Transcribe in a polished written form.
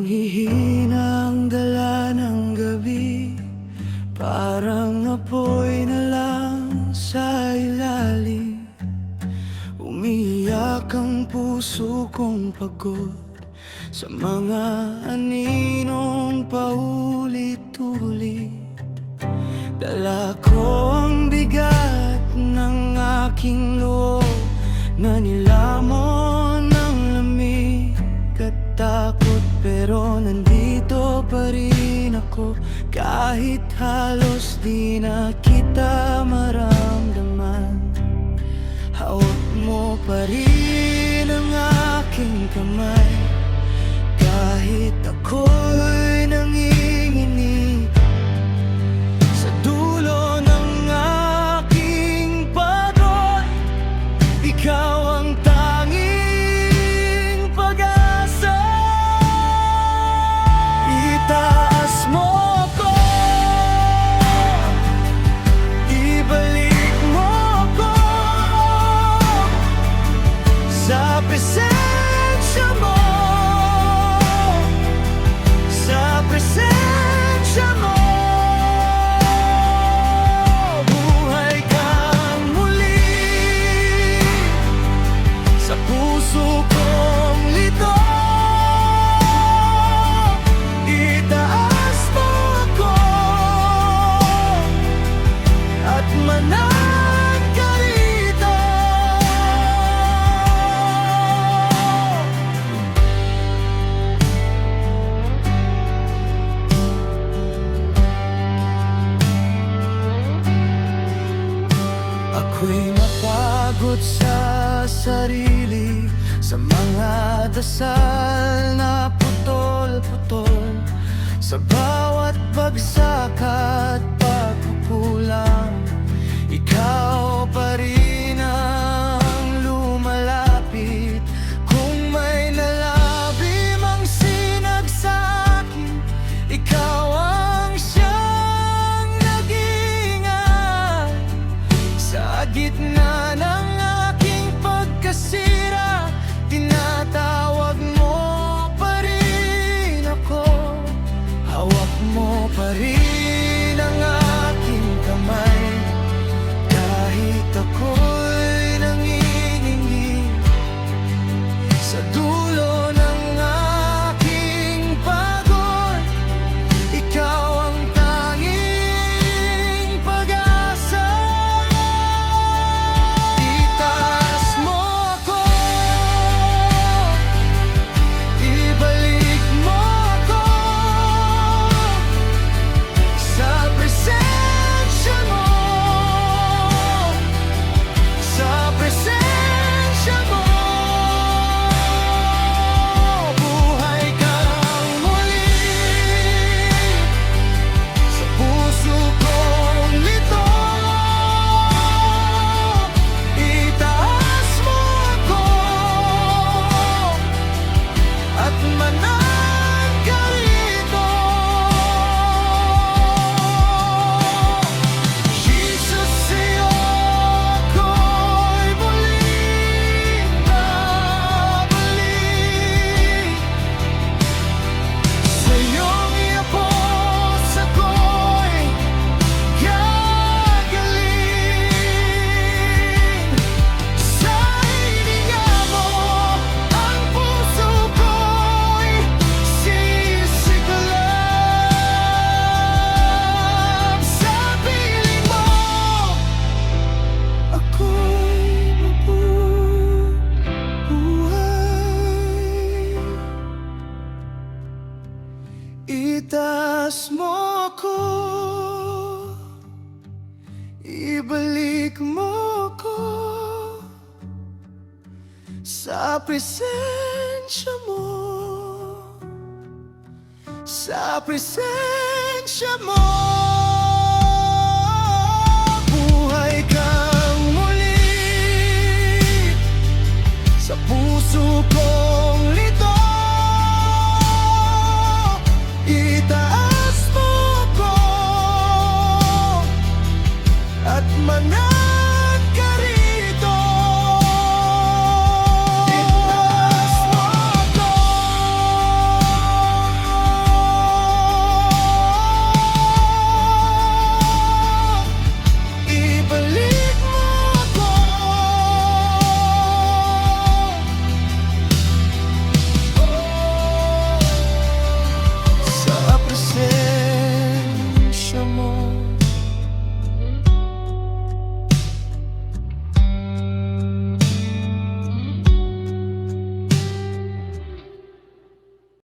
Nanghihina ang dala ng gabi, parang apoy na lang sa ilalim. Umiiyak ang puso kong pagod sa mga aninong paulit-ulit. Dala ko ang bigat ng aking loob na nilamon ng lamig at takot. Pero nandito pa rin ako kahit halos di na kita maramdaman. Hawak mo pa rin ang aking kamay kahit ako'y nanginginig. Sa dulo ng aking pagod, ikaw ang tanging pag-asa. Itaas mo ako, ibalik mo ako sa presensya mo, sa presensya mo. Buhay kang muli sa puso kong lito. Itaas mo ako at manang ka rito. Ako'y napagod sa sarili, sa mga dasal na putol-putol, sa bawat bagsak at pagkukulang. Ikaw pa rin ang lumalapit kung may nalabi mang sinag sa akin. Ikaw ang siyang nag-iingat sa gitna ng aking pagkasira. Tinatawag mo pa rin ako, hawak mo pa rin ang aking kamay kahit ako'y nanginginig. Sa dulo ng aking pagod, ikaw ang tanging pag-asa. Itaas mo ako, ibalik mo ako sa presensya mo, sa presensya mo. Buhay kang muli sa puso kong lito. Itaas mo ako at manang ka rito. Jesus, sa'yo ako'y muling babalik. Sa iyong iapos ako'y gagaling. Sa hininga mo ang puso ko'y sisigalap. Sa piling mo ako'y mabubuhay. Itaas mo ako, ibalik mo ako sa presensya mo, sa presensya mo. Buhay kang muli sa puso kong lito. Itaas mo ako at manang